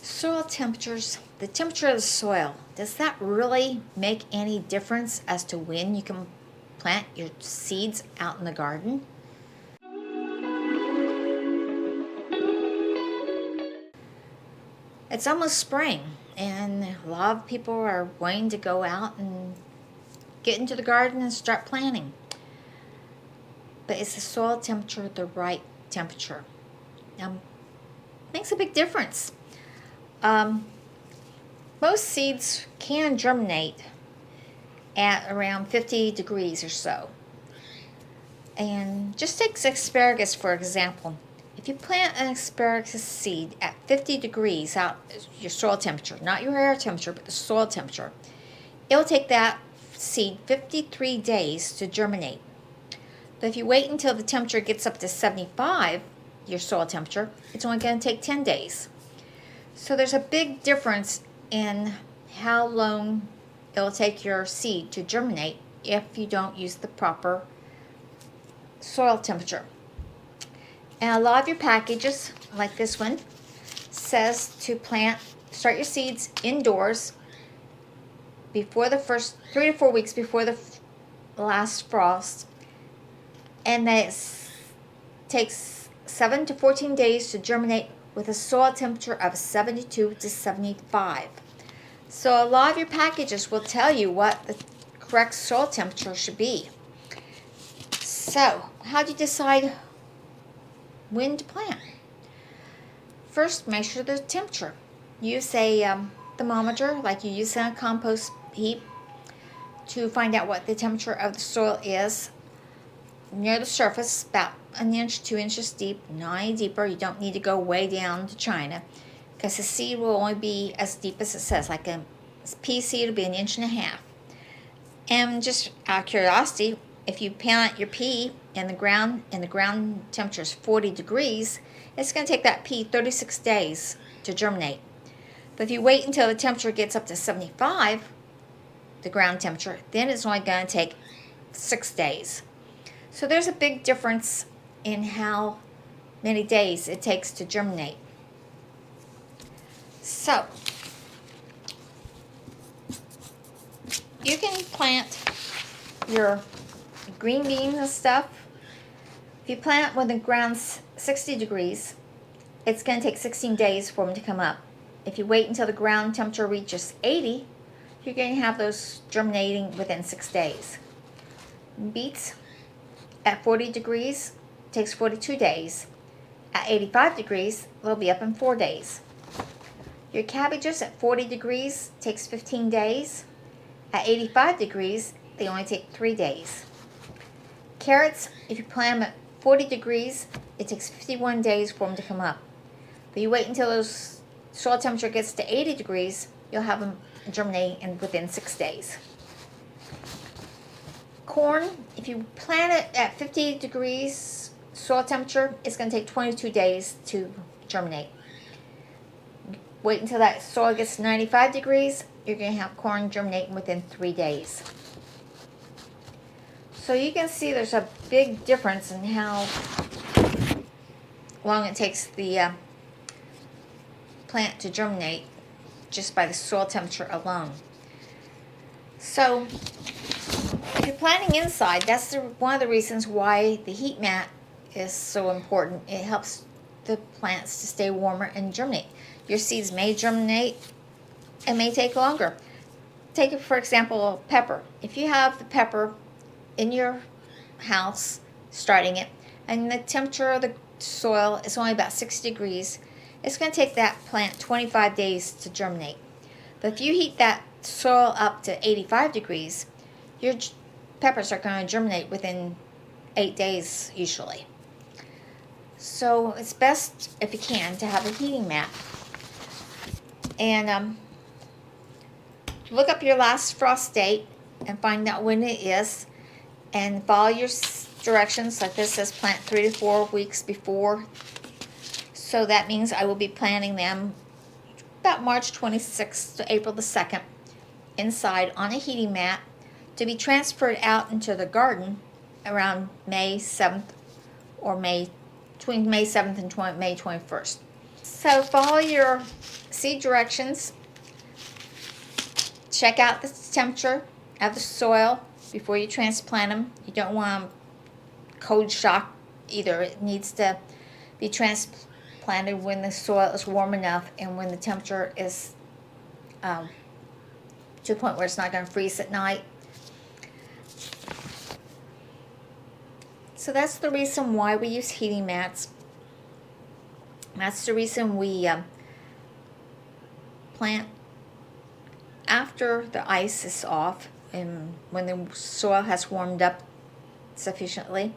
Soil temperatures, the temperature of the soil, does that really make any difference as to when you can plant your seeds out in the garden? It's almost spring, and a lot of people are wanting to go out and get into the garden and start planting. But is the soil temperature the right temperature? Makes a big difference. Most seeds can germinate at around 50 degrees or so. And just take asparagus for example. If you plant an asparagus seed at 50 degrees out your soil temperature, not your air temperature, but the soil temperature, it'll take that seed 53 days to germinate. But if you wait until the temperature gets up to 75, your soil temperature, it's only going to take 10 days. So there's a big difference in how long it'll take your seed to germinate if you don't use the proper soil temperature. And a lot of your packages, like this one, says to start your seeds indoors before the first 3 to 4 weeks before the last frost, and that it takes 7 to 14 days to germinate with a soil temperature of 72 to 75. So a lot of your packages will tell you what the correct soil temperature should be. So how do you decide when to plant? First, measure the temperature. Use a thermometer like you use in a compost heap to find out what the temperature of the soil is near the surface, about 1 inch, 2 inches deep, not any deeper. You don't need to go way down to China because the seed will only be as deep as it says. Like a pea seed will be 1.5 inches. And just out of curiosity, if you plant your pea in the ground and the ground temperature is 40 degrees, it's going to take that pea 36 days to germinate. But if you wait until the temperature gets up to 75, the ground temperature, then it's only going to take 6 days. So there's a big difference in how many days it takes to germinate. So you can plant your green beans and stuff. If you plant when the ground's 60 degrees, it's going to take 16 days for them to come up. If you wait until the ground temperature reaches 80, you're going to have those germinating within 6 days. Beets at 40 degrees takes 42 days. At 85 degrees, they'll be up in 4 days. Your cabbages at 40 degrees takes 15 days. At 85 degrees, they only take 3 days. Carrots, if you plant them at 40 degrees, it takes 51 days for them to come up. But you wait until those soil temperature gets to 80 degrees, you'll have them germinating within 6 days. Corn, if you plant it at 50 degrees soil temperature, it's going to take 22 days to germinate. Wait until that soil gets to 95 degrees, you're going to have corn germinating within 3 days. So you can see there's a big difference in how long it takes the plant to germinate just by the soil temperature alone. So if you're planting inside, that's one of the reasons why the heat mat is so important. It helps the plants to stay warmer and germinate. Your seeds may germinate and may take longer. Take, for example, pepper. If you have the pepper in your house, starting it, and the temperature of the soil is only about 60 degrees, it's going to take that plant 25 days to germinate. But if you heat that soil up to 85 degrees, your peppers are going to germinate within 8 days usually. So it's best, if you can, to have a heating mat. And look up your last frost date and find out when it is, and follow your directions. Like this says plant 3 to 4 weeks before. So that means I will be planting them about March 26th to April the 2nd inside on a heating mat to be transferred out into the garden around May 7th or between May 7th and May 21st. So follow your seed directions. Check out the temperature of the soil before you transplant them. You don't want them cold shock either. It needs to be transplanted when the soil is warm enough and when the temperature is to the point where it's not going to freeze at night. So that's the reason why we use heating mats. That's the reason we plant after the ice is off and when the soil has warmed up sufficiently.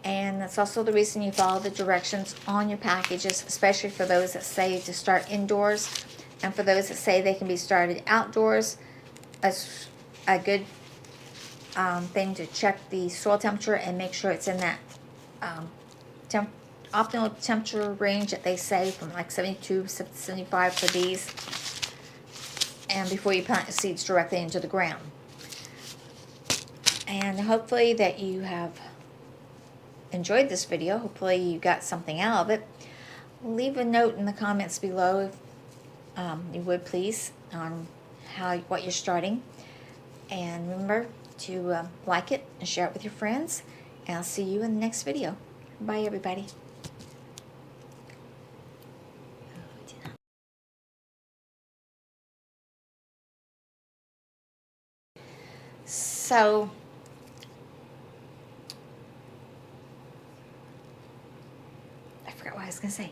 And that's also the reason you follow the directions on your packages, especially for those that say to start indoors and for those that say they can be started outdoors. That's a good thing to check the soil temperature and make sure it's in that optimal temperature range that they say, from like 72 to 75 for these, and before you plant the seeds directly into the ground. And hopefully that you have enjoyed this video. Hopefully you got something out of it. Leave a note in the comments below if you would please on what you're starting, and remember to like it and share it with your friends, and I'll see you in the next video. Bye everybody. So I forgot what I was going to say.